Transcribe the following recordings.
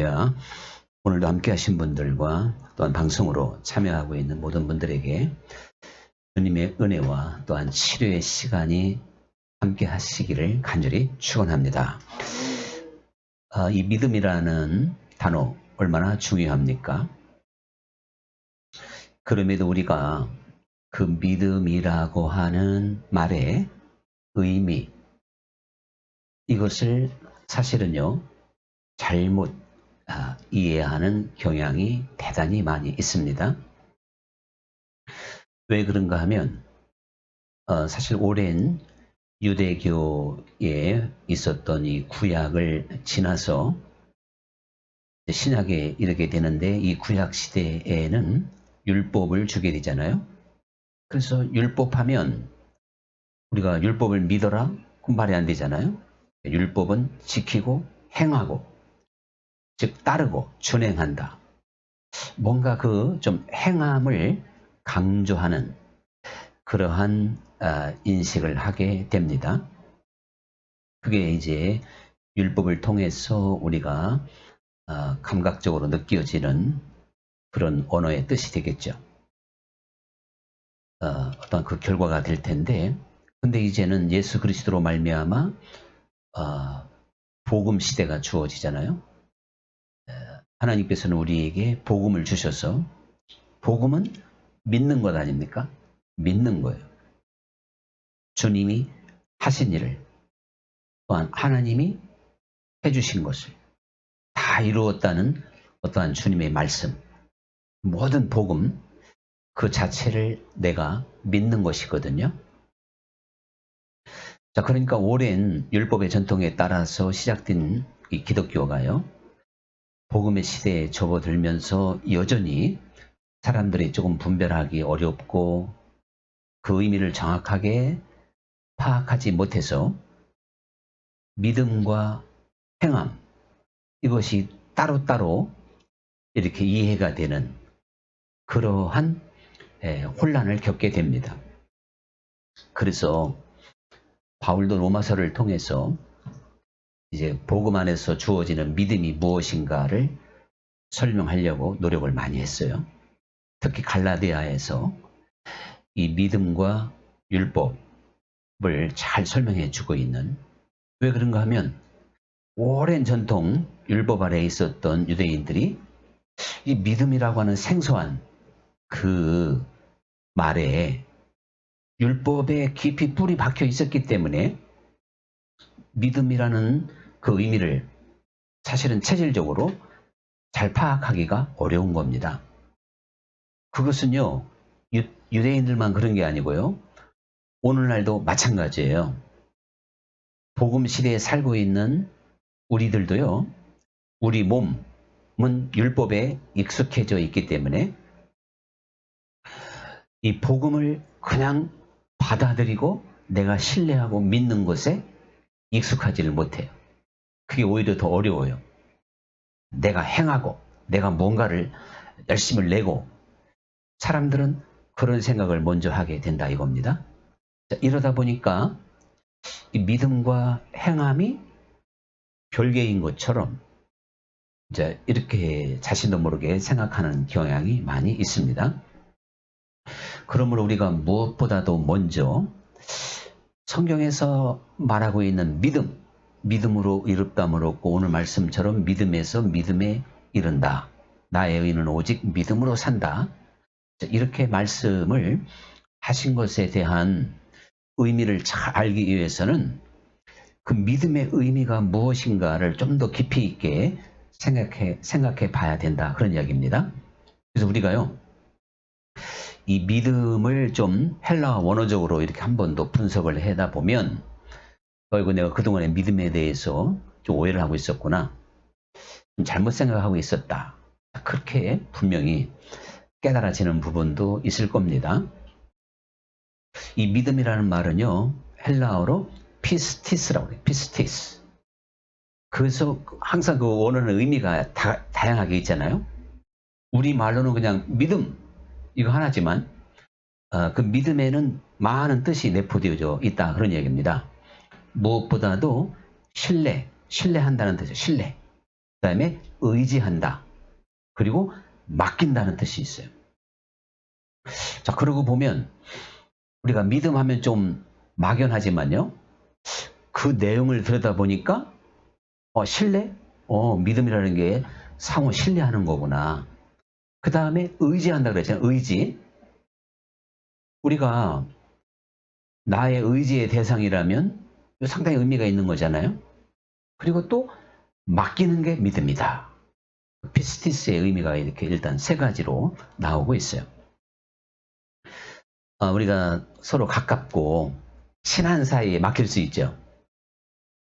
할렐루야. 오늘도 함께 하신 분들과 또한 방송으로 참여하고 있는 모든 분들에게 주님의 은혜와 또한 치료의 시간이 함께 하시기를 간절히 축원합니다. 이 믿음이라는 단어 얼마나 중요합니까? 그럼에도 우리가 그 믿음이라고 하는 말의 의미, 이것을 사실은요 잘못 이해하는 경향이 대단히 많이 있습니다. 왜 그런가 하면 사실 오랜 유대교에 있었던 이 구약을 지나서 신약에 이르게 되는데, 이 구약 시대에는 율법을 주게 되잖아요. 그래서 율법하면 우리가 율법을 믿어라? 그럼 말이 안 되잖아요. 율법은 지키고 행하고, 즉 따르고 준행한다. 뭔가 그 좀 행함을 강조하는 그러한 인식을 하게 됩니다. 그게 이제 율법을 통해서 우리가 감각적으로 느껴지는 그런 언어의 뜻이 되겠죠. 어떤 그 결과가 될 텐데, 근데 이제는 예수 그리스도로 말미암아 복음 시대가 주어지잖아요. 하나님께서는 우리에게 복음을 주셔서, 복음은 믿는 것 아닙니까? 믿는 거예요. 주님이 하신 일을, 또한 하나님이 해주신 것을 다 이루었다는 어떠한 주님의 말씀, 모든 복음 그 자체를 내가 믿는 것이거든요. 자, 그러니까 오랜 율법의 전통에 따라서 시작된 이 기독교가요, 복음의 시대에 접어들면서 여전히 사람들이 조금 분별하기 어렵고 그 의미를 정확하게 파악하지 못해서 믿음과 행함, 이것이 따로따로 이렇게 이해가 되는 그러한 혼란을 겪게 됩니다. 그래서 바울도 로마서를 통해서 이제 복음 안에서 주어지는 믿음이 무엇인가를 설명하려고 노력을 많이 했어요. 특히 갈라디아에서 이 믿음과 율법을 잘 설명해 주고 있는, 왜 그런가 하면 오랜 전통 율법 아래에 있었던 유대인들이 이 믿음이라고 하는 생소한 그 말에 율법에 깊이 뿌리 박혀 있었기 때문에 믿음이라는 그 의미를 사실은 체질적으로 잘 파악하기가 어려운 겁니다. 그것은요, 유대인들만 그런 게 아니고요, 오늘날도 마찬가지예요. 복음 시대에 살고 있는 우리들도요, 우리 몸은 율법에 익숙해져 있기 때문에 이 복음을 그냥 받아들이고 내가 신뢰하고 믿는 것에 익숙하지를 못해요. 그게 오히려 더 어려워요. 내가 행하고 내가 뭔가를 열심을 내고, 사람들은 그런 생각을 먼저 하게 된다 이겁니다. 자, 이러다 보니까 이 믿음과 행함이 별개인 것처럼 이제 이렇게 자신도 모르게 생각하는 경향이 많이 있습니다. 그러므로 우리가 무엇보다도 먼저 성경에서 말하고 있는 믿음으로 이롭다함을 얻고, 오늘 말씀처럼 믿음에서 믿음에 이른다. 나의 의는 오직 믿음으로 산다. 이렇게 말씀을 하신 것에 대한 의미를 잘 알기 위해서는 그 믿음의 의미가 무엇인가를 좀 더 깊이 있게 생각해 봐야 된다, 그런 이야기입니다. 그래서 우리가요, 이 믿음을 좀 헬라어 원어적으로 이렇게 한 번 더 분석을 해다 보면, 이거 내가 그동안에 믿음에 대해서 좀 오해를 하고 있었구나, 좀 잘못 생각하고 있었다, 그렇게 분명히 깨달아지는 부분도 있을 겁니다. 이 믿음이라는 말은요, 헬라어로 피스티스라고 해요. 피스티스. 그래서 항상 그 원어는 의미가 다양하게 있잖아요. 우리 말로는 그냥 믿음, 이거 하나지만 그 믿음에는 많은 뜻이 내포되어져 있다, 그런 얘기입니다. 무엇보다도 신뢰한다는 뜻이에요. 신뢰. 다음에 의지한다. 그리고 맡긴다는 뜻이 있어요. 자, 그러고 보면 우리가 믿음하면 좀 막연하지만요. 그 내용을 들여다보니까 신뢰? 믿음이라는 게 상호 신뢰하는 거구나. 그 다음에 의지한다 그랬잖아요. 의지. 우리가 나의 의지의 대상이라면 상당히 의미가 있는 거잖아요. 그리고 또 맡기는 게 믿음이다. 피스티스의 의미가 이렇게 일단 세 가지로 나오고 있어요. 우리가 서로 가깝고 친한 사이에 맡길 수 있죠.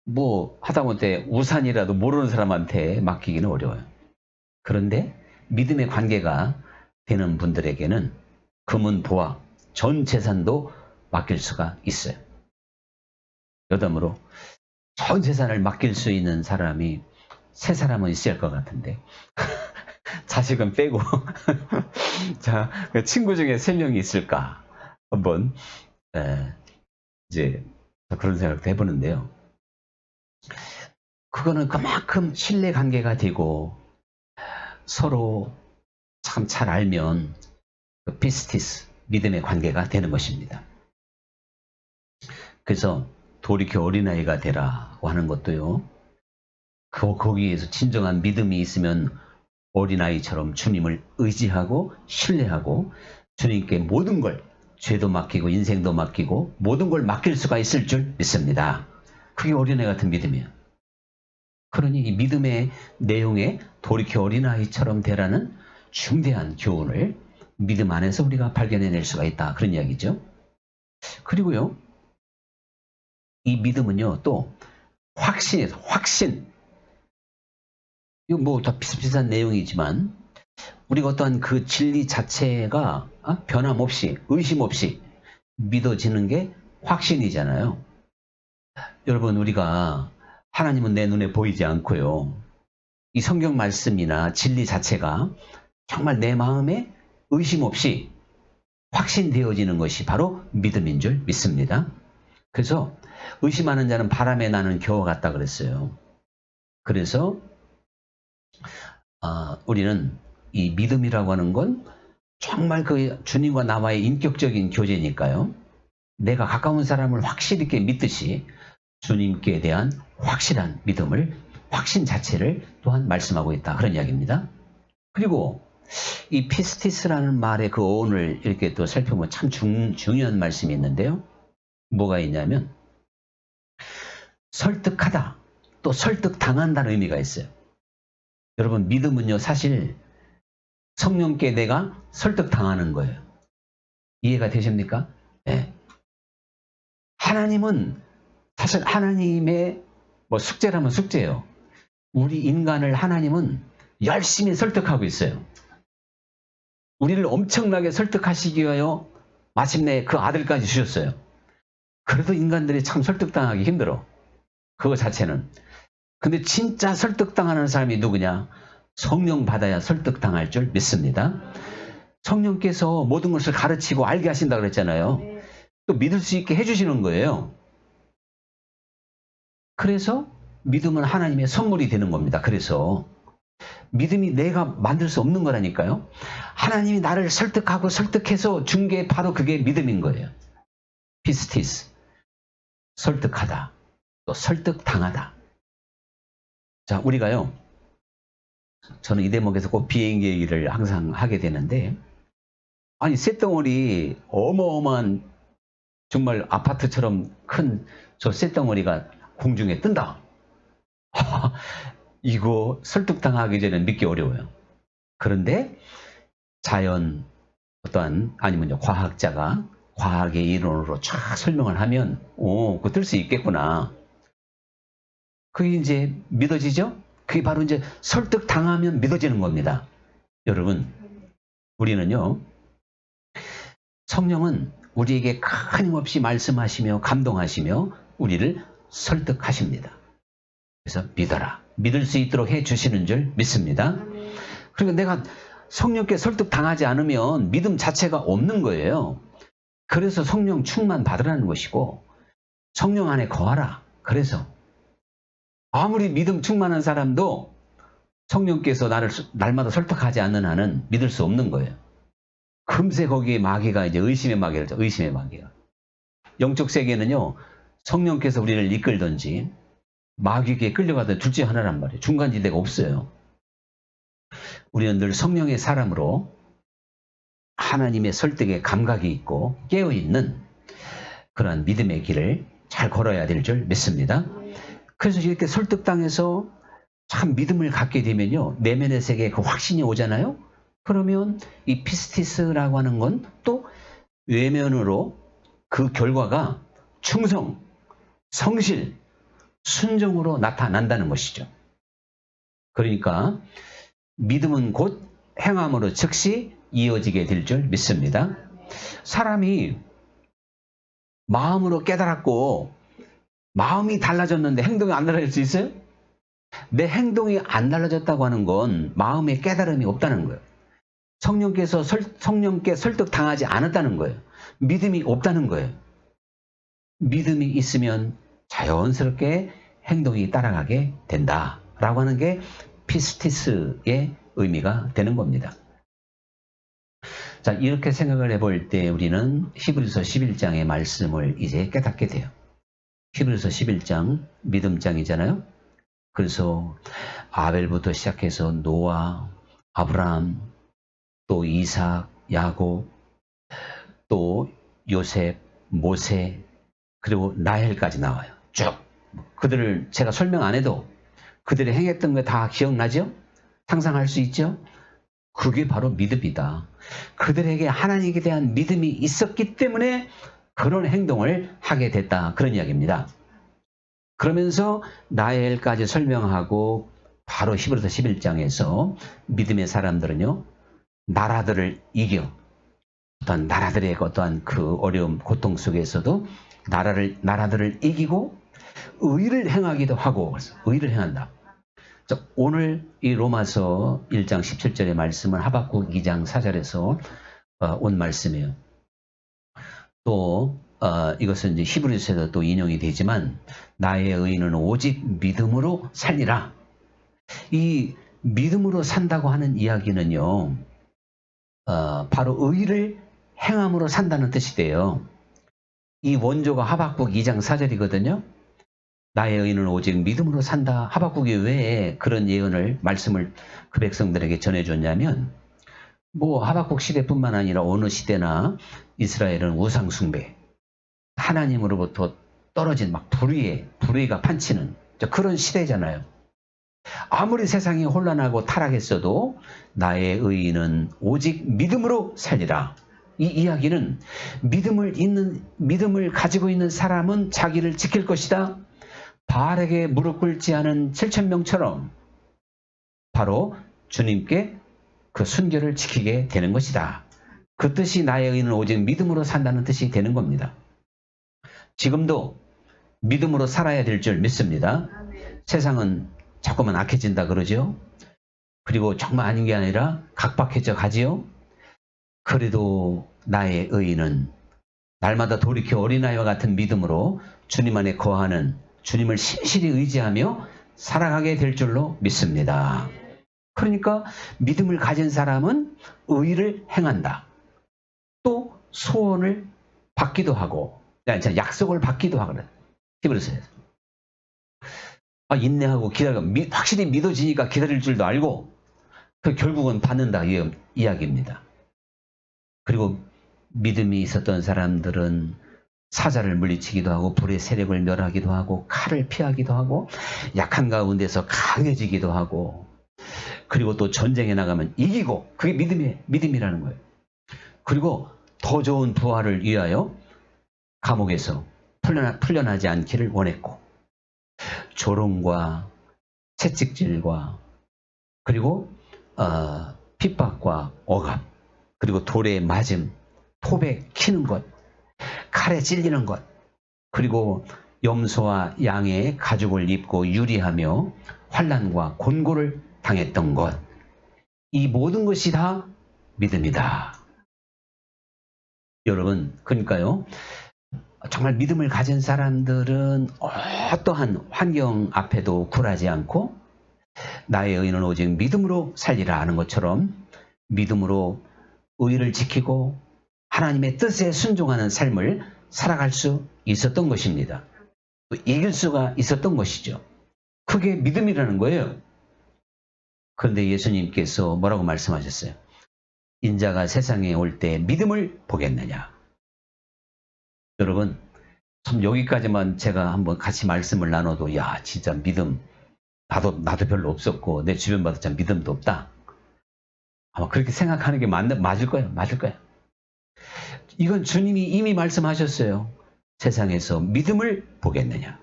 뭐 하다못해 우산이라도 모르는 사람한테 맡기기는 어려워요. 그런데 믿음의 관계가 되는 분들에게는 금은 보화, 전 재산도 맡길 수가 있어요. 여담으로 전 재산을 맡길 수 있는 사람이 세 사람은 있을 것 같은데 자식은 빼고 자, 친구 중에 3명이 있을까 한번 이제 그런 생각도 해보는데요. 그거는 그만큼 신뢰 관계가 되고 서로 참 잘 알면 그 피스티스, 믿음의 관계가 되는 것입니다. 그래서 돌이켜 어린아이가 되라고 하는 것도요. 거기에서 진정한 믿음이 있으면 어린아이처럼 주님을 의지하고 신뢰하고 주님께 모든 걸 죄도 맡기고 인생도 맡기고 모든 걸 맡길 수가 있을 줄 믿습니다. 그게 어린아이 같은 믿음이에요. 그러니 이 믿음의 내용에 돌이켜 어린아이처럼 되라는 중대한 교훈을 믿음 안에서 우리가 발견해낼 수가 있다. 그런 이야기죠. 그리고요. 이 믿음은요. 또 확신이에요. 확신. 이거 뭐 다 비슷비슷한 내용이지만 우리가 어떠한 그 진리 자체가 변함없이 의심 없이 믿어지는 게 확신이잖아요. 여러분 우리가 하나님은 내 눈에 보이지 않고요. 이 성경 말씀이나 진리 자체가 정말 내 마음에 의심 없이 확신되어지는 것이 바로 믿음인 줄 믿습니다. 그래서 의심하는 자는 바람에 나는 겨와 같다 그랬어요. 그래서 우리는 이 믿음이라고 하는 건 정말 그 주님과 나와의 인격적인 교제니까요. 내가 가까운 사람을 확실히 있게 믿듯이 주님께 대한 확실한 믿음을, 확신 자체를 또한 말씀하고 있다. 그런 이야기입니다. 그리고 이 피스티스라는 말의 그 어원을 이렇게 또 살펴보면 참 중요한 말씀이 있는데요. 뭐가 있냐면 설득하다, 또 설득당한다는 의미가 있어요. 여러분 믿음은요 사실 성령께 내가 설득당하는 거예요. 이해가 되십니까? 네. 하나님은 사실 하나님의 숙제라면 숙제예요. 우리 인간을 하나님은 열심히 설득하고 있어요. 우리를 엄청나게 설득하시기 위하여 마침내 그 아들까지 주셨어요. 그래도 인간들이 참 설득당하기 힘들어. 그거 자체는. 근데 진짜 설득당하는 사람이 누구냐? 성령 받아야 설득당할 줄 믿습니다. 성령께서 모든 것을 가르치고 알게 하신다고 그랬잖아요. 또 믿을 수 있게 해주시는 거예요. 그래서 믿음은 하나님의 선물이 되는 겁니다. 그래서 믿음이 내가 만들 수 없는 거라니까요. 하나님이 나를 설득하고 설득해서 준 게 바로 그게 믿음인 거예요. 피스티스, 설득하다, 또 설득당하다. 자, 우리가요. 저는 이 대목에서 꼭 비행기 얘기를 항상 하게 되는데 아니 쇳덩어리 어마어마한 정말 아파트처럼 큰 저 쇳덩어리가 공중에 뜬다. 이거 설득당하기 전에 믿기 어려워요. 그런데 자연 어떠한 아니면 과학자가 과학의 이론으로 쫙 설명을 하면 그거 뜰 수 있겠구나. 그게 이제 믿어지죠? 그게 바로 이제 설득당하면 믿어지는 겁니다. 여러분, 우리는요, 성령은 우리에게 끊임없이 말씀하시며 감동하시며 우리를 설득하십니다. 그래서 믿어라. 믿을 수 있도록 해주시는 줄 믿습니다. 그리고 내가 성령께 설득당하지 않으면 믿음 자체가 없는 거예요. 그래서 성령 충만 받으라는 것이고 성령 안에 거하라. 그래서 아무리 믿음 충만한 사람도 성령께서 나를 날마다 설득하지 않는 한은 믿을 수 없는 거예요. 금세 거기에 마귀가 이제 의심의 마귀를 하죠. 의심의 마귀가. 영적 세계는요, 성령께서 우리를 이끌든지 마귀에게 끌려가든 둘째 하나란 말이에요. 중간지대가 없어요. 우리는 늘 성령의 사람으로 하나님의 설득에 감각이 있고 깨어있는 그런 믿음의 길을 잘 걸어야 될 줄 믿습니다. 그래서 이렇게 설득당해서 참 믿음을 갖게 되면요, 내면의 세계에 그 확신이 오잖아요. 그러면 이 피스티스라고 하는 건 또 외면으로 그 결과가 충성, 성실, 순종으로 나타난다는 것이죠. 그러니까 믿음은 곧 행함으로 즉시 이어지게 될 줄 믿습니다. 사람이 마음으로 깨달았고 마음이 달라졌는데 행동이 안 달라질 수 있어요? 내 행동이 안 달라졌다고 하는 건 마음의 깨달음이 없다는 거예요. 성령께 설득당하지 않았다는 거예요. 믿음이 없다는 거예요. 믿음이 있으면 자연스럽게 행동이 따라가게 된다라고 하는 게 피스티스의 의미가 되는 겁니다. 자, 이렇게 생각을 해볼 때 우리는 히브리서 11장의 말씀을 이제 깨닫게 돼요. 히브리서 11장 믿음장이잖아요. 그래서 아벨부터 시작해서 노아, 아브라함, 또 이삭, 야곱, 또 요셉, 모세, 그리고 라헬까지 나와요. 쭉. 그들을 제가 설명 안 해도 그들이 행했던 거 다 기억나죠? 상상할 수 있죠? 그게 바로 믿음이다. 그들에게 하나님에 대한 믿음이 있었기 때문에 그런 행동을 하게 됐다. 그런 이야기입니다. 그러면서 라헬까지 설명하고 바로 히브리서 11장에서 믿음의 사람들은요, 나라들을 이겨. 어떤 나라들의 어떠한 그 어려움, 고통 속에서도 나라들을 이기고 의를 행하기도 하고, 의를 행한다. 오늘 이 로마서 1장 17절의 말씀은 하박국 2장 4절에서 온 말씀이에요. 또 이것은 이제 히브리서에도 또 인용이 되지만 나의 의인은 오직 믿음으로 살리라. 이 믿음으로 산다고 하는 이야기는요, 바로 의를 행함으로 산다는 뜻이 돼요. 이 원조가 하박국 2장 4절이거든요. 나의 의인은 오직 믿음으로 산다. 하박국이 왜 그런 예언을, 말씀을 그 백성들에게 전해줬냐면, 뭐 하박국 시대뿐만 아니라 어느 시대나 이스라엘은 우상숭배, 하나님으로부터 떨어진 막 불의가 판치는 그런 시대잖아요. 아무리 세상이 혼란하고 타락했어도 나의 의인은 오직 믿음으로 살리라. 이 이야기는 믿음을 가지고 있는 사람은 자기를 지킬 것이다. 바알에게 무릎 꿇지 않은 7,000명처럼 바로 주님께 그 순결을 지키게 되는 것이다. 그 뜻이 나의 의인은 오직 믿음으로 산다는 뜻이 되는 겁니다. 지금도 믿음으로 살아야 될 줄 믿습니다. 세상은 자꾸만 악해진다 그러죠. 그리고 정말 아닌 게 아니라 각박해져 가지요. 그래도 나의 의인은 날마다 돌이켜 어린아이와 같은 믿음으로 주님 안에 거하는, 주님을 신실히 의지하며 살아가게 될 줄로 믿습니다. 그러니까 믿음을 가진 사람은 의를 행한다. 또 소원을 받기도 하고, 약속을 받기도 하거든. 히브리서에서. 인내하고 기다려, 확실히 믿어지니까 기다릴 줄도 알고, 결국은 받는다 이 이야기입니다. 그리고 믿음이 있었던 사람들은 사자를 물리치기도 하고 불의 세력을 멸하기도 하고 칼을 피하기도 하고 약한 가운데서 강해지기도 하고, 그리고 또 전쟁에 나가면 이기고, 그게 믿음이라는 거예요. 그리고 더 좋은 부활을 위하여 감옥에서 풀려나지 않기를 원했고, 조롱과 채찍질과 그리고 핍박과 억압, 그리고 돌에 맞음, 톱에 키는 것, 칼에 찔리는 것, 그리고 염소와 양의 가죽을 입고 유리하며 환난과 곤고를 당했던 것, 이 모든 것이 다 믿음이다. 여러분, 그러니까요, 정말 믿음을 가진 사람들은 어떠한 환경 앞에도 굴하지 않고 나의 의는 오직 믿음으로 살리라 하는 것처럼 믿음으로 의를 지키고 하나님의 뜻에 순종하는 삶을 살아갈 수 있었던 것입니다. 이길 수가 있었던 것이죠. 그게 믿음이라는 거예요. 그런데 예수님께서 뭐라고 말씀하셨어요? 인자가 세상에 올 때 믿음을 보겠느냐. 여러분, 참 여기까지만 제가 한번 같이 말씀을 나눠도 야 진짜 믿음 나도 별로 없었고 내 주변 봐도 참 믿음도 없다. 아마 그렇게 생각하는 게 맞을 거예요. 맞을 거예요. 이건 주님이 이미 말씀하셨어요. 세상에서 믿음을 보겠느냐.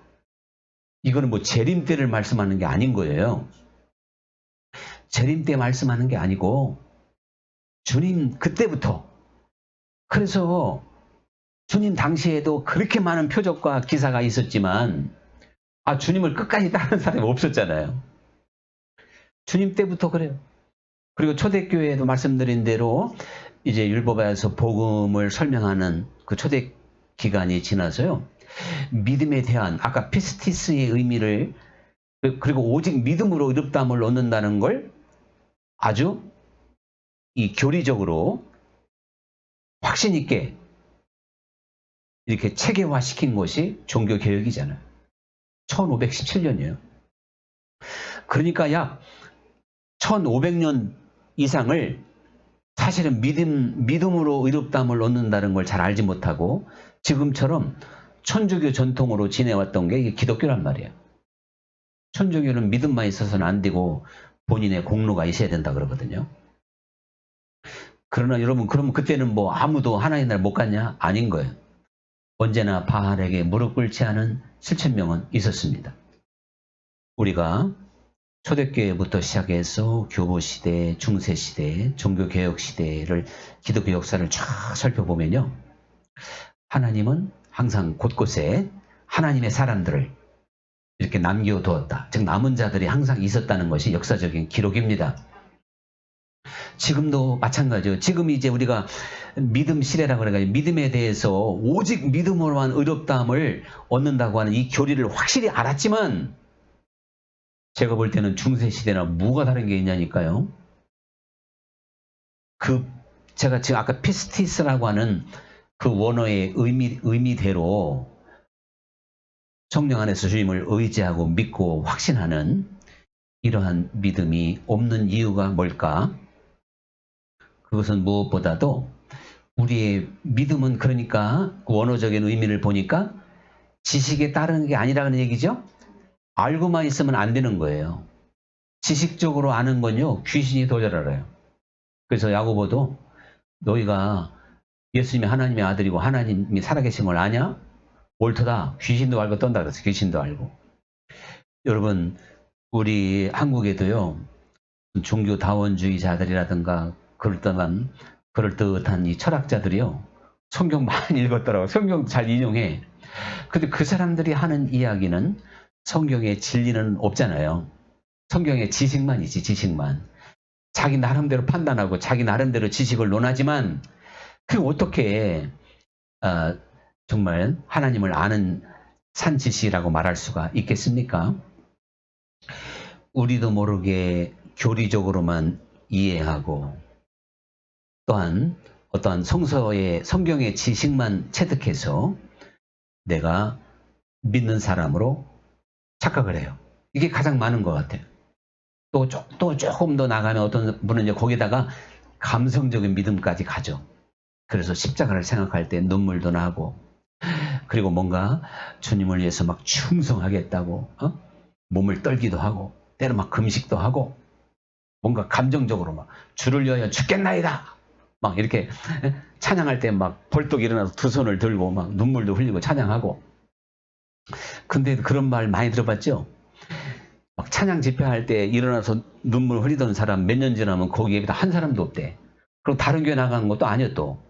이거는 뭐 재림 때를 말씀하는 게 아닌 거예요. 재림 때 말씀하는 게 아니고 주님 그때부터. 그래서 주님 당시에도 그렇게 많은 표적과 기사가 있었지만 주님을 끝까지 따르는 사람이 없었잖아요. 주님 때부터 그래요. 그리고 초대교회에도 말씀드린 대로 이제 율법에서 복음을 설명하는 그 초대 기간이 지나서요. 믿음에 대한 아까 피스티스의 의미를 그리고 오직 믿음으로 의롭다함을 얻는다는 걸 아주 이 교리적으로 확신 있게 이렇게 체계화시킨 것이 종교개혁이잖아요. 1517년이에요. 그러니까 약 1500년 이상을 사실은 믿음으로 의롭다함을 얻는다는 걸 잘 알지 못하고 지금처럼 천주교 전통으로 지내왔던 게 이게 기독교란 말이에요. 천주교는 믿음만 있어서는 안 되고 본인의 공로가 있어야 된다 그러거든요. 그러나 여러분 그러면 그때는 뭐 아무도 하나님 나라 못 갔냐? 아닌 거예요. 언제나 바알에게 무릎 꿇지 않은 7,000명은 있었습니다. 우리가 초대교회부터 시작해서 교보시대, 중세시대, 종교개혁시대를 기독교 역사를 쫙 살펴보면요. 하나님은 항상 곳곳에 하나님의 사람들을 이렇게 남겨두었다. 즉 남은 자들이 항상 있었다는 것이 역사적인 기록입니다. 지금도 마찬가지예요. 지금 이제 우리가 믿음 시대라고 그래가지고 믿음에 대해서 오직 믿음으로만 의롭다함을 얻는다고 하는 이 교리를 확실히 알았지만 제가 볼 때는 중세시대나 뭐가 다른 게 있냐니까요. 제가 지금 아까 피스티스라고 하는 그 원어의 의미대로 성령 안에서 주님을 의지하고 믿고 확신하는 이러한 믿음이 없는 이유가 뭘까? 그것은 무엇보다도 우리의 믿음은 그러니까 원어적인 의미를 보니까 지식에 따르는 게 아니라는 얘기죠. 알고만 있으면 안 되는 거예요. 지식적으로 아는 건요. 귀신이 더 잘 알아요. 그래서 야고보도 너희가 예수님이 하나님의 아들이고 하나님이 살아계신 걸 아냐? 옳다. 귀신도 알고 떤다 그랬어요. 귀신도 알고. 여러분 우리 한국에도요. 종교다원주의자들이라든가 그럴듯한 이 철학자들이요. 성경 많이 읽었더라고요. 성경 잘 인용해. 근데 그 사람들이 하는 이야기는 성경의 진리는 없잖아요. 성경의 지식만 있지, 지식만. 자기 나름대로 판단하고 자기 나름대로 지식을 논하지만 그게 어떻게 정말 하나님을 아는 산 지식이라고 말할 수가 있겠습니까? 우리도 모르게 교리적으로만 이해하고 또한 어떠한 성경의 지식만 체득해서 내가 믿는 사람으로 착각을 해요. 이게 가장 많은 것 같아요. 또 조금 더 나가면 어떤 분은 이제 거기다가 감성적인 믿음까지 가죠. 그래서 십자가를 생각할 때 눈물도 나고 그리고 뭔가 주님을 위해서 막 충성하겠다고 몸을 떨기도 하고 때로 막 금식도 하고 뭔가 감정적으로 막 주를 위하여 죽겠나이다 막 이렇게 찬양할 때 막 벌떡 일어나서 두 손을 들고 막 눈물도 흘리고 찬양하고. 근데 그런 말 많이 들어봤죠? 막 찬양 집회할 때 일어나서 눈물 흘리던 사람 몇 년 지나면 거기에 한 사람도 없대. 그럼 다른 교회 나가는 것도 아니었 또.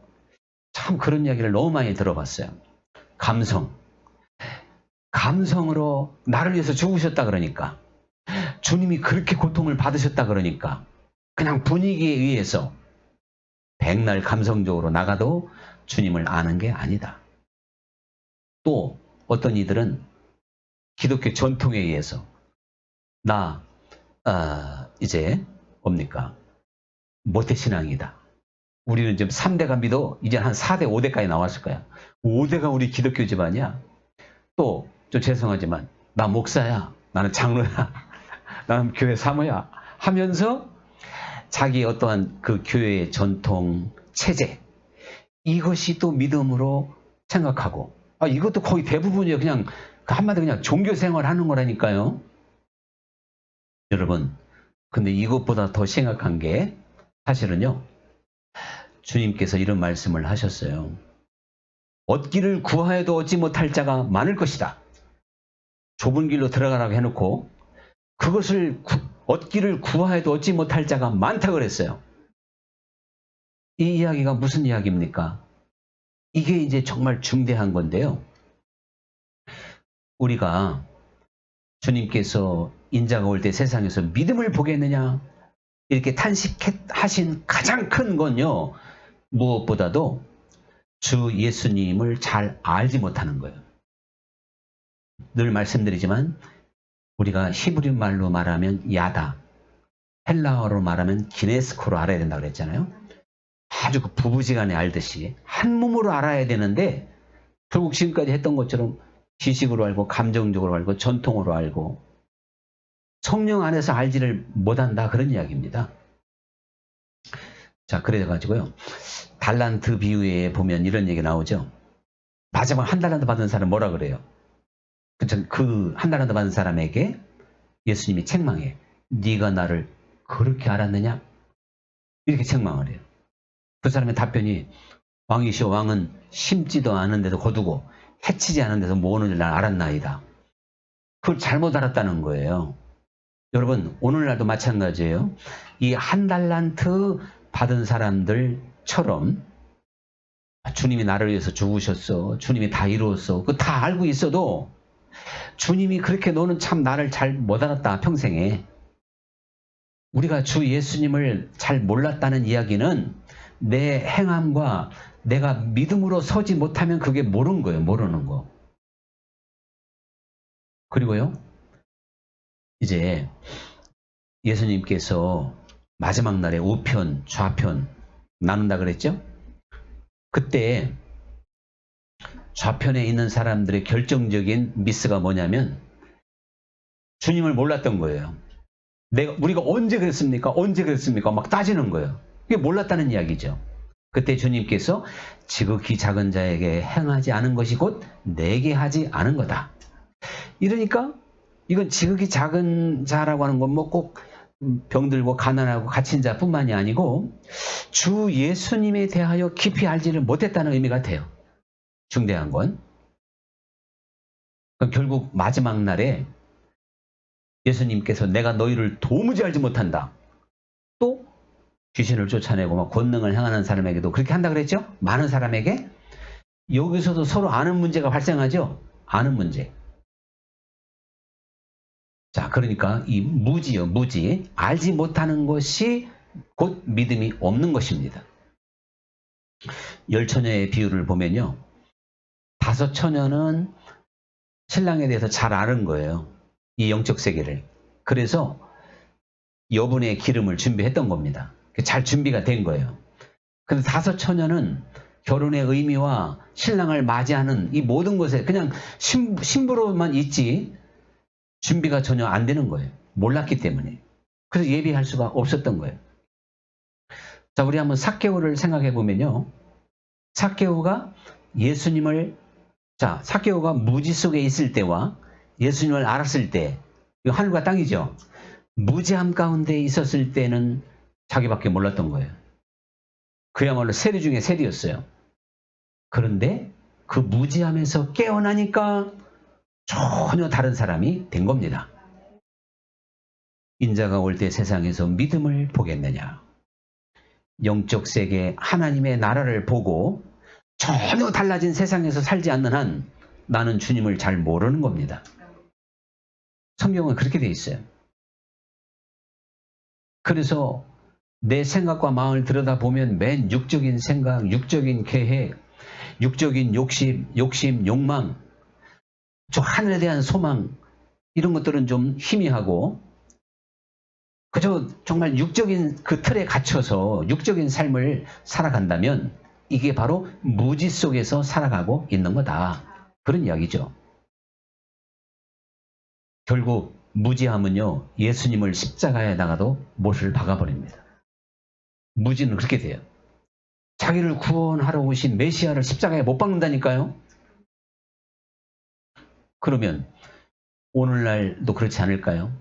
참 그런 이야기를 너무 많이 들어봤어요. 감성으로 나를 위해서 죽으셨다 그러니까. 주님이 그렇게 고통을 받으셨다 그러니까. 그냥 분위기에 의해서 백날 감성적으로 나가도 주님을 아는 게 아니다. 또 어떤 이들은 기독교 전통에 의해서 나 이제 뭡니까? 모태신앙이다. 우리는 지금 3대가 믿어 이제 한 4대, 5대까지 나왔을 거야. 5대가 우리 기독교 집안이야. 또 좀 죄송하지만 나 목사야. 나는 장로야. 나는 교회 사모야. 하면서 자기 어떠한 그 교회의 전통, 체제 이것이 또 믿음으로 생각하고 이것도 거의 대부분이에요. 그냥 한마디로 그냥 종교 생활하는 거라니까요. 여러분 근데 이것보다 더 심각한 게 사실은요. 주님께서 이런 말씀을 하셨어요. 얻기를 구하여도 얻지 못할 자가 많을 것이다. 좁은 길로 들어가라고 해놓고 그것을 얻기를 구하여도 얻지 못할 자가 많다고 그랬어요. 이 이야기가 무슨 이야기입니까? 이게 이제 정말 중대한 건데요. 우리가 주님께서 인자가 올 때 세상에서 믿음을 보겠느냐 이렇게 탄식하신 가장 큰 건요. 무엇보다도 주 예수님을 잘 알지 못하는 거예요. 늘 말씀드리지만 우리가 히브리 말로 말하면 야다, 헬라어로 말하면 기네스코로 알아야 된다고 그랬잖아요. 아주 그 부부지간에 알듯이 한 몸으로 알아야 되는데 결국 지금까지 했던 것처럼 지식으로 알고 감정적으로 알고 전통으로 알고 성령 안에서 알지를 못한다 그런 이야기입니다. 자 그래가지고요. 달란트 비유에 보면 이런 얘기 나오죠. 마지막 한 달란트 받은 사람 뭐라 그래요? 그 한 달란트 받은 사람에게 예수님이 책망해. 네가 나를 그렇게 알았느냐? 이렇게 책망을 해요. 그 사람의 답변이 왕이시오 왕은 심지도 않은데도 거두고 해치지 않은데도 모으는 줄 난 알았나이다. 그걸 잘못 알았다는 거예요. 여러분 오늘날도 마찬가지예요. 이 한 달란트 받은 사람들처럼 주님이 나를 위해서 죽으셨어. 주님이 다 이루었어. 그거 다 알고 있어도 주님이 그렇게 너는 참 나를 잘 못 알았다 평생에. 우리가 주 예수님을 잘 몰랐다는 이야기는 내 행함과 내가 믿음으로 서지 못하면 그게 모르는 거예요. 모르는 거. 그리고요. 이제 예수님께서 마지막 날에 우편, 좌편 나눈다 그랬죠? 그때 좌편에 있는 사람들의 결정적인 미스가 뭐냐면 주님을 몰랐던 거예요. 우리가 언제 그랬습니까? 언제 그랬습니까? 막 따지는 거예요. 이게 몰랐다는 이야기죠. 그때 주님께서 지극히 작은 자에게 행하지 않은 것이 곧 내게 하지 않은 거다. 이러니까 이건 지극히 작은 자라고 하는 건 뭐 꼭 병들고 가난하고 갇힌 자뿐만이 아니고 주 예수님에 대하여 깊이 알지를 못했다는 의미가 돼요. 중대한 건. 결국 마지막 날에 예수님께서 내가 너희를 도무지 알지 못한다. 또 귀신을 쫓아내고 막 권능을 행하는 사람에게도 그렇게 한다 그랬죠? 많은 사람에게. 여기서도 서로 아는 문제가 발생하죠? 아는 문제. 자, 그러니까 이 무지요, 무지. 알지 못하는 것이 곧 믿음이 없는 것입니다. 열처녀의 비유를 보면요. 5처녀는 신랑에 대해서 잘 아는 거예요. 이 영적 세계를. 그래서 여분의 기름을 준비했던 겁니다. 잘 준비가 된 거예요. 근데 5처녀는 결혼의 의미와 신랑을 맞이하는 이 모든 것에 그냥 신부로만 있지 준비가 전혀 안 되는 거예요. 몰랐기 때문에. 그래서 예비할 수가 없었던 거예요. 자, 우리 한번 삭개오를 생각해 보면요. 삭개오가 삭개오가 무지 속에 있을 때와 예수님을 알았을 때, 이거 하늘과 땅이죠. 무지함 가운데 있었을 때는 자기밖에 몰랐던 거예요. 그야말로 세리 중에 세리였어요. 그런데 그 무지함에서 깨어나니까 전혀 다른 사람이 된 겁니다. 인자가 올 때 세상에서 믿음을 보겠느냐. 영적 세계 하나님의 나라를 보고 전혀 달라진 세상에서 살지 않는 한 나는 주님을 잘 모르는 겁니다. 성경은 그렇게 돼 있어요. 그래서 내 생각과 마음을 들여다보면 맨 육적인 생각, 육적인 계획, 육적인 욕심, 욕망, 저 하늘에 대한 소망 이런 것들은 좀 희미하고 그저 정말 육적인 그 틀에 갇혀서 육적인 삶을 살아간다면 이게 바로 무지 속에서 살아가고 있는 거다. 그런 이야기죠. 결국 무지함은요, 예수님을 십자가에다가도 못을 박아버립니다. 무지는 그렇게 돼요. 자기를 구원하러 오신 메시아를 십자가에 못 박는다니까요. 그러면 오늘날도 그렇지 않을까요?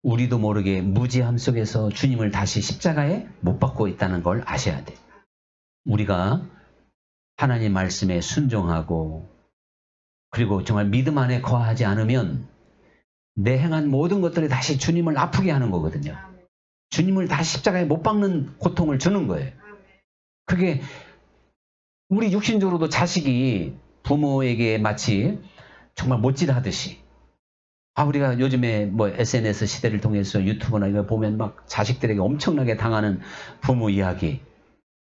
우리도 모르게 무지함 속에서 주님을 다시 십자가에 못 박고 있다는 걸 아셔야 돼요. 우리가 하나님 말씀에 순종하고 그리고 정말 믿음 안에 거하지 않으면 내 행한 모든 것들이 다시 주님을 아프게 하는 거거든요. 주님을 다시 십자가에 못 박는 고통을 주는 거예요. 그게 우리 육신적으로도 자식이 부모에게 마치 정말 못질하듯이 우리가 요즘에 뭐 SNS 시대를 통해서 유튜브나 이거 보면 막 자식들에게 엄청나게 당하는 부모 이야기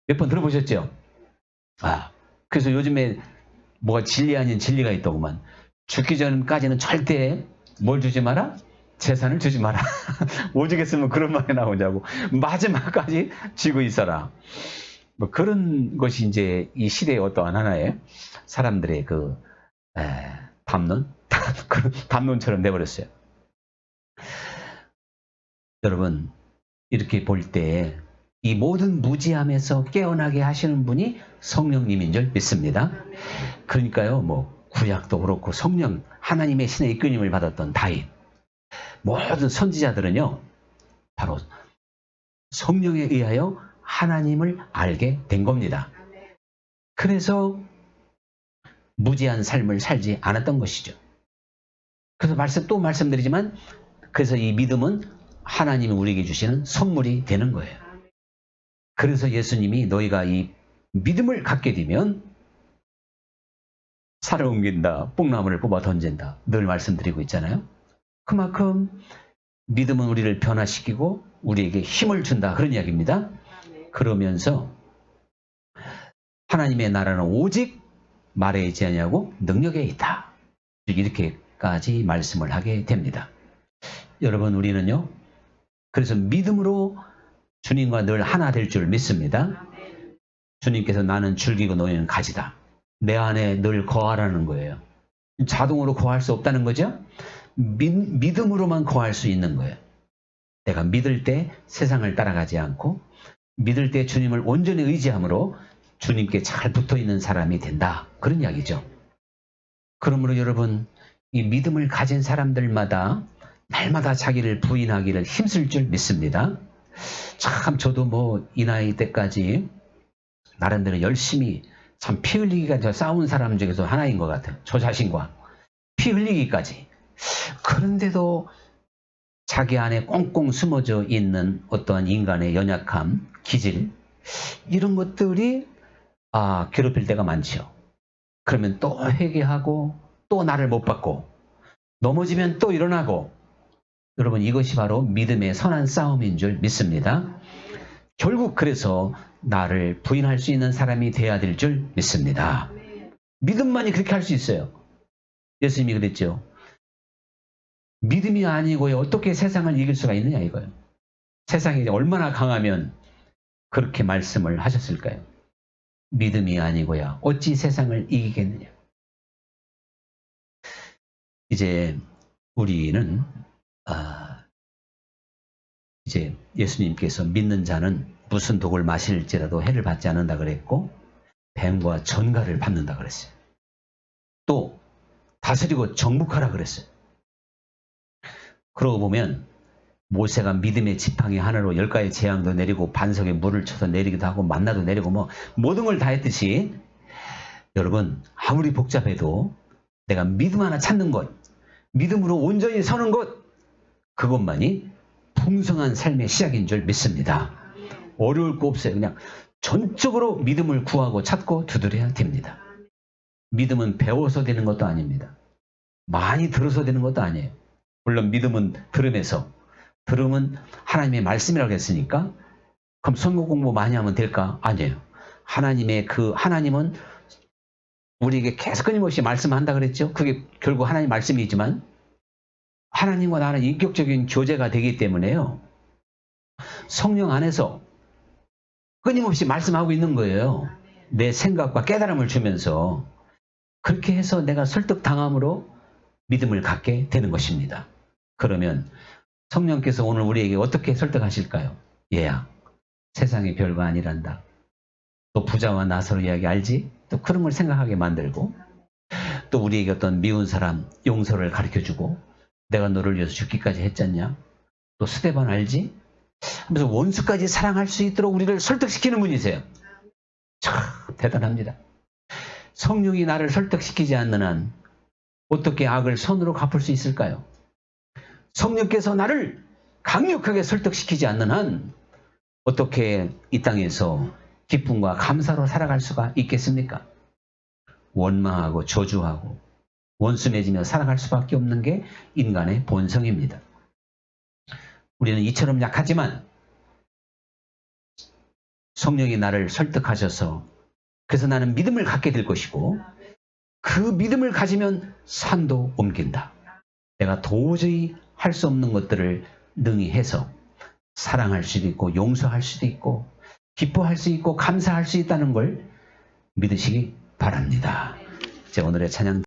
몇 번 들어보셨죠? 그래서 요즘에 뭐가 진리 아닌 진리가 있더구만. 죽기 전까지는 절대 뭘 주지 마라? 재산을 주지 마라. 오죽했으면 그런 말이 나오자고. 마지막까지 쥐고 있어라. 뭐 그런 것이 이제 이 시대의 어떠한 하나의 사람들의 그 담론? 그런 담론처럼 돼버렸어요. 여러분, 이렇게 볼 때 이 모든 무지함에서 깨어나게 하시는 분이 성령님인 줄 믿습니다. 그러니까요, 뭐 구약도 그렇고 성령 하나님의 신의 이끌림을 받았던 다윗, 모든 선지자들은요, 바로 성령에 의하여 하나님을 알게 된 겁니다. 그래서 무지한 삶을 살지 않았던 것이죠. 그래서 또 말씀드리지만, 그래서 이 믿음은 하나님이 우리에게 주시는 선물이 되는 거예요. 그래서 예수님이 너희가 이 믿음을 갖게 되면 살을 옮긴다, 뽕나무를 뽑아 던진다 늘 말씀드리고 있잖아요. 그만큼 믿음은 우리를 변화시키고 우리에게 힘을 준다 그런 이야기입니다. 그러면서 하나님의 나라는 오직 말에 있지 아니하고 능력에 있다. 이렇게까지 말씀을 하게 됩니다. 여러분, 우리는요, 그래서 믿음으로 주님과 늘 하나 될 줄 믿습니다. 주님께서 나는 줄기고 너희는 가지다. 내 안에 늘 거하라는 거예요. 자동으로 거할 수 없다는 거죠. 믿음으로만 거할 수 있는 거예요. 내가 믿을 때 세상을 따라가지 않고 믿을 때 주님을 온전히 의지함으로 주님께 잘 붙어있는 사람이 된다. 그런 이야기죠. 그러므로 여러분, 이 믿음을 가진 사람들마다 날마다 자기를 부인하기를 힘쓸 줄 믿습니다. 참 저도 뭐 이 나이 때까지 나름대로 열심히 참 피 흘리기가 싸운 사람 중에서 하나인 것 같아요. 저 자신과 피 흘리기까지. 그런데도 자기 안에 꽁꽁 숨어져 있는 어떠한 인간의 연약함, 기질, 이런 것들이 괴롭힐 때가 많죠. 그러면 또 회개하고 또 나를 못 받고 넘어지면 또 일어나고. 여러분, 이것이 바로 믿음의 선한 싸움인 줄 믿습니다. 결국 그래서 나를 부인할 수 있는 사람이 돼야 될 줄 믿습니다. 믿음만이 그렇게 할 수 있어요. 예수님이 그랬죠. 믿음이 아니고요, 어떻게 세상을 이길 수가 있느냐 이거예요. 세상이 얼마나 강하면 그렇게 말씀을 하셨을까요? 믿음이 아니고야 어찌 세상을 이기겠느냐. 이제 우리는 이제 예수님께서 믿는 자는 무슨 독을 마실지라도 해를 받지 않는다 그랬고 뱀과 전갈을 받는다 그랬어요. 또 다스리고 정복하라 그랬어요. 그러고 보면 모세가 믿음의 지팡이 하나로 10가지 재앙도 내리고 반석에 물을 쳐서 내리기도 하고 만나도 내리고 뭐 모든 걸 다 했듯이, 여러분, 아무리 복잡해도 내가 믿음 하나 찾는 것, 믿음으로 온전히 서는 것, 그것만이 풍성한 삶의 시작인 줄 믿습니다. 어려울 거 없어요. 그냥 전적으로 믿음을 구하고 찾고 두드려야 됩니다. 믿음은 배워서 되는 것도 아닙니다. 많이 들어서 되는 것도 아니에요. 물론 믿음은 들음은 하나님의 말씀이라고 했으니까 그럼 성경 공부 많이 하면 될까? 아니에요. 하나님은 우리에게 계속 끊임없이 말씀한다 그랬죠. 그게 결국 하나님 말씀이지만 하나님과 나는 인격적인 교제가 되기 때문에요. 성령 안에서 끊임없이 말씀하고 있는 거예요. 내 생각과 깨달음을 주면서 그렇게 해서 내가 설득당함으로 믿음을 갖게 되는 것입니다. 그러면 성령께서 오늘 우리에게 어떻게 설득하실까요? 얘야, 세상이 별거 아니란다. 또 부자와 나사로 이야기 알지? 또 그런 걸 생각하게 만들고 또 우리에게 어떤 미운 사람 용서를 가르쳐주고 내가 너를 위해서 죽기까지 했잖냐? 또 스데반 알지? 하면서 원수까지 사랑할 수 있도록 우리를 설득시키는 분이세요. 참 대단합니다. 성령이 나를 설득시키지 않는 한 어떻게 악을 선으로 갚을 수 있을까요? 성령께서 나를 강력하게 설득시키지 않는 한 어떻게 이 땅에서 기쁨과 감사로 살아갈 수가 있겠습니까? 원망하고 저주하고 원수 맺으며 살아갈 수밖에 없는 게 인간의 본성입니다. 우리는 이처럼 약하지만 성령이 나를 설득하셔서 그래서 나는 믿음을 갖게 될 것이고 그 믿음을 가지면 산도 옮긴다. 내가 도저히 할 수 없는 것들을 능히 해서 사랑할 수도 있고 용서할 수도 있고 기뻐할 수 있고 감사할 수 있다는 걸 믿으시기 바랍니다. 오늘의 찬양